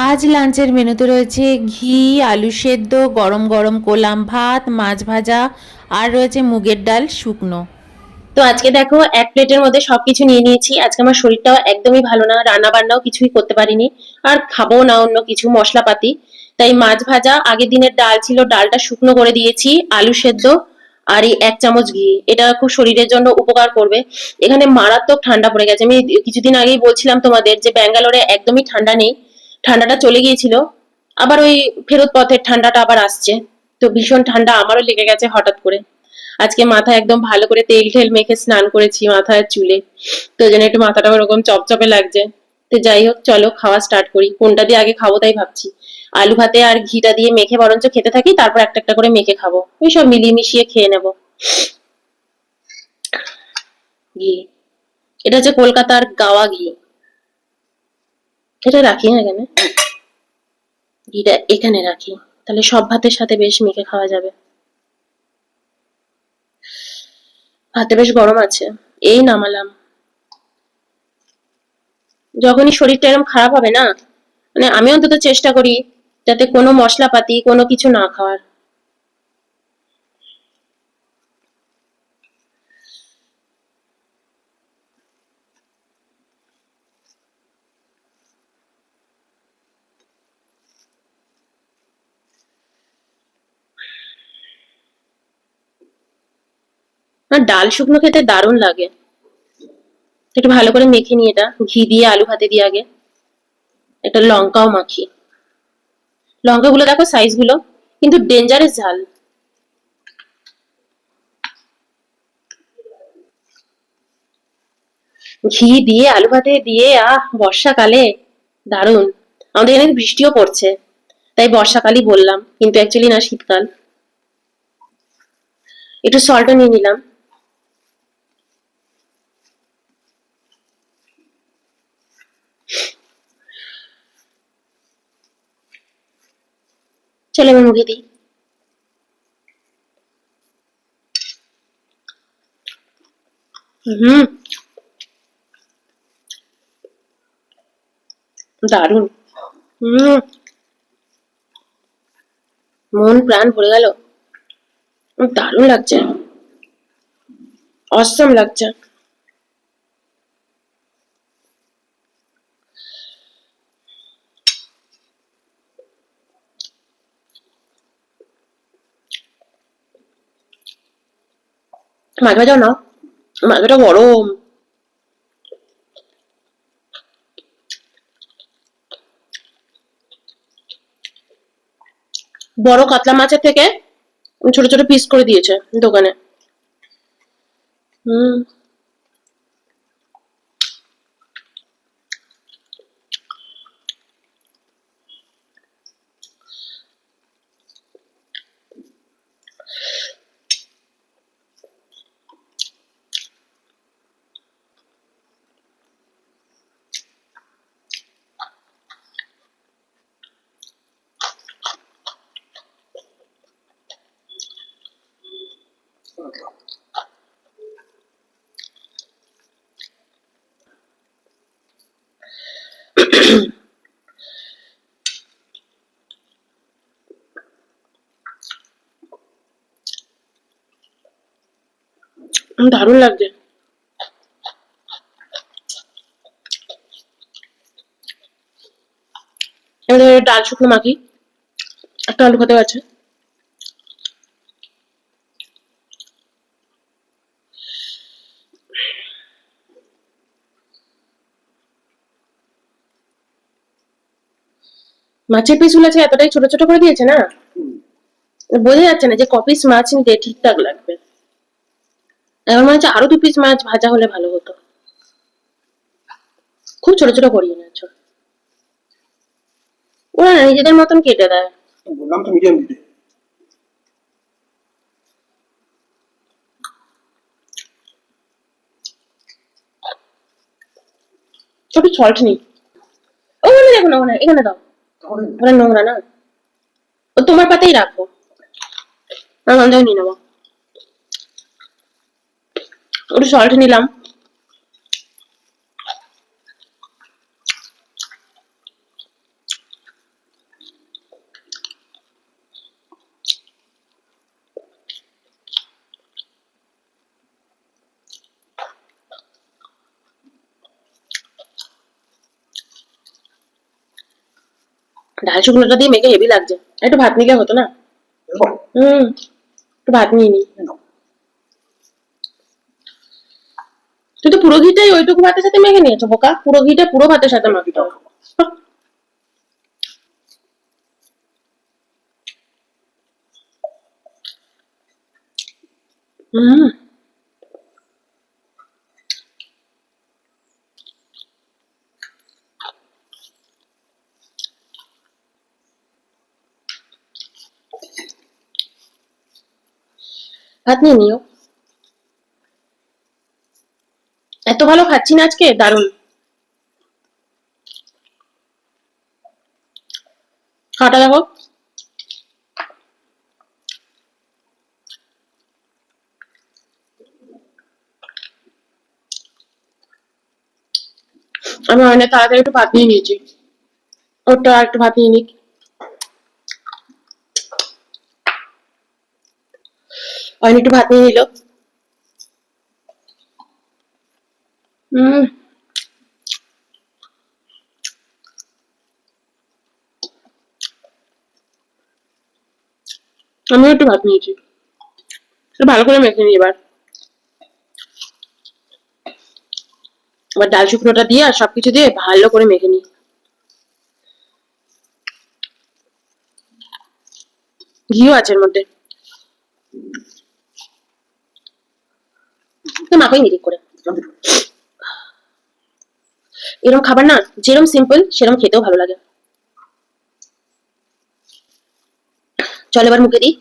আজ লাঞ্চের মেনুতে রয়েছে ঘি, আলু সেদ্ধ, গরম গরম কোলাম ভাত, মাছ ভাজা আর রয়েছে মুগের ডাল শুকনো। তো আজকে দেখো এক প্লেটের মধ্যে সবকিছু নিয়ে নিয়েছি। আজকে আমার শরীরটাও একদমই ভালো না, রান্না বান্নাও কিছুই করতে পারিনি, আর খাবো না অন্য কিছু মশলাপাতি। তাই মাছ ভাজা, আগের দিনের ডাল ছিল, ডালটা শুকনো করে দিয়েছি, আলু সেদ্ধ আর এই 1 চামচ ঘি, এটা খুব শরীরের জন্য উপকার করবে। এখানে মারাত্মক ঠান্ডা পড়ে গেছে। আমি কিছুদিন আগেই বলছিলাম তোমাদের যে ব্যাঙ্গালোরে একদমই ঠান্ডা নেই, ঠান্ডাটা চলে গিয়েছিল, আবার ওই ফেরত পথের ঠান্ডাটা আবার আসছে। তো ভীষণ ঠান্ডা আমারও লেগে গেছে হঠাৎ করে। আজকে মাথায় একদম ভালো করে তেল ঠেল মেখে স্নান করেছি মাথায় চুলে, তো ওই জন্য একটু মাথাটা ওরকম চপচপে লাগছে। তো যাই হোক, চলো খাওয়া স্টার্ট করি। কোনটা দিয়ে আগে খাবো তাই ভাবছি। আলু ভাতে আর ঘিটা দিয়ে মেখে বরঞ্চ খেতে থাকি, তারপর একটা একটা করে মেখে খাবো, ওই সব মিলিয়ে মিশিয়ে খেয়ে নেবো। ঘি, এটা হচ্ছে কলকাতার গাওয়া ঘি। এটা রাখি না এখানে, ঘিটা এখানে রাখি, তাহলে সব ভাতের সাথে বেশ মেখে খাওয়া যাবে। ভাতে বেশ গরম আছে, এই নামালাম। যখনই শরীরটা এরকম খারাপ হবে না, মানে আমি অন্তত চেষ্টা করি যাতে কোনো মশলাপাতি কোনো কিছু না খাওয়ার। আর ডাল শুকনো খেতে দারুণ লাগে। একটু ভালো করে মেখে নিই এটা ঘি দিয়ে আলু ভাতে দিয়ে আগে। একটা লঙ্কাও মাখি। লঙ্কাগুলো দেখো সাইজ গুলো, কিন্তু ডেঞ্জারাস ঝাল। ঘি দিয়ে আলু ভাতে দিয়ে, বর্ষাকালে দারুণ। আমাদের এখানে বৃষ্টিও পড়ছে, তাই বর্ষাকালই বললাম, কিন্তু অ্যাকচুয়ালি না, শীতকাল। একটু সল্টও নিয়ে নিলাম। চলো আমি মুখে দিই। হুম, দারুণ। হুম, মন প্রাণ ভরে গেল, দারুণ লাগছে, অসম লাগছে। মাছ ভাজাও নাও, মাছ ভাজা গরম। বড় কাতলা মাছের থেকে ছোট ছোট পিস করে দিয়েছে দোকানে। হুম, দারুণ লাগছে। এবারে ডাল শুকনো মাখি, একটা আলু খেতে আছে। মাছের পিসগুলো আছে এতটাই ছোট ছোট করে দিয়েছে না, বোঝা যাচ্ছে না যে ক পিস মাছ নিতে ঠিকঠাক লাগবে। আমার মনে হচ্ছে আরো 2 পিস মাছ ভাজা হলে ভালো হতো। খুব ছোট ছোট করিয়ে নিয়েছো। ওরা না নিজেদের মতন কেটে দেয়। বললাম তো মিডিয়াম দিতে। একটু সল্ট নেই। ওখানে দেখো না, ওখানে এখানে দাও। ওখানে নোংরা না, ও তোমার পাতেই রাখো, আমি অন্ধ নিয়ে নেবো। একটু সল্ট নিলাম। ডাল শুকনোটা দিয়ে মেখে হেভি লাগছে। একটু ভাত নিলে হতো না? একটু ভাত নিয়ে নি। তুই তো পুরো ঘিটাই ওইটুকু ভাতের সাথে মেখে নিয়েছো বোকা। পুরো ঘিটা পুরো ভাতের সাথে মাখতে হবে। হুম, ভাত নিয়ে নিও। এত ভালো খাচ্ছি না আজকে, দারুণ। খাওয়াটা দেখো। আমি অনেক তাড়াতাড়ি একটু ভাত নিয়ে নিয়েছি। ওটা আর একটু ভাত নিয়ে নিক। অনেক একটু ভাত নিয়ে নিল। হুম, আমিও একটু ভাত নিয়েছি। একটু ভালো করে মেখে নিই এবার। এবার ডাল শুকনোটা দিয়ে আর সবকিছু দিয়ে ভালো করে মেখে নিই। ঘিও আছে এর মধ্যে। তো মাখোই নি ঠিক করে। এরকম খাবার না, যেরকম সিম্পল সেরকম খেতেও ভালো লাগে। চল এবার মুখে দিই।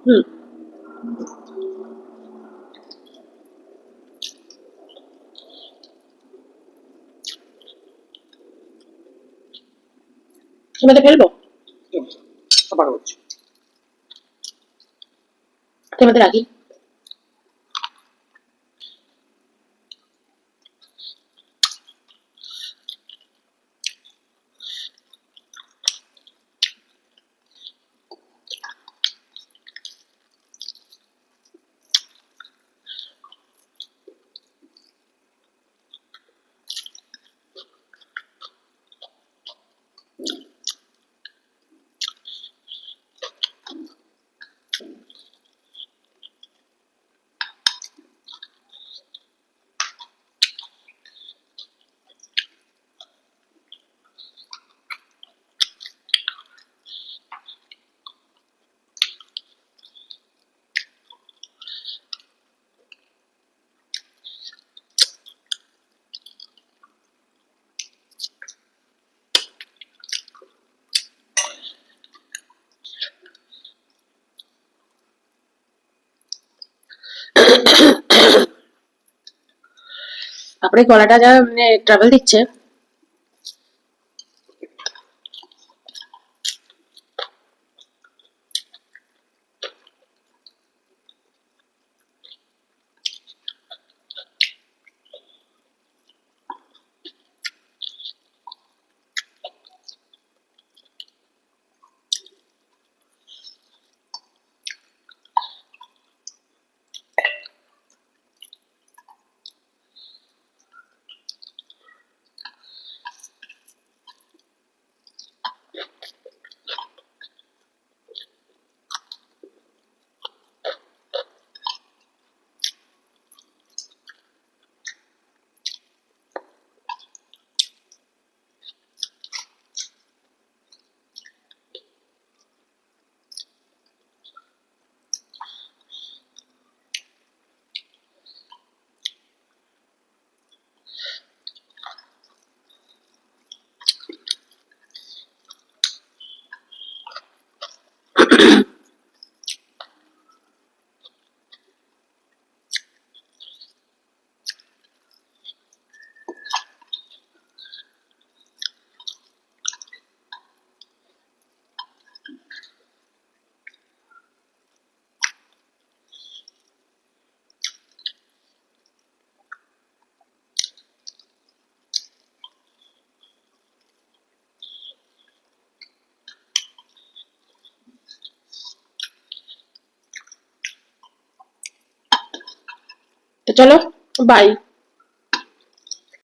হুম, এবারে ফেলবো। এবারে রাখি। বাপরে গলাটা যা মানে ট্রাভেল দিচ্ছে। তো চলো, বাই।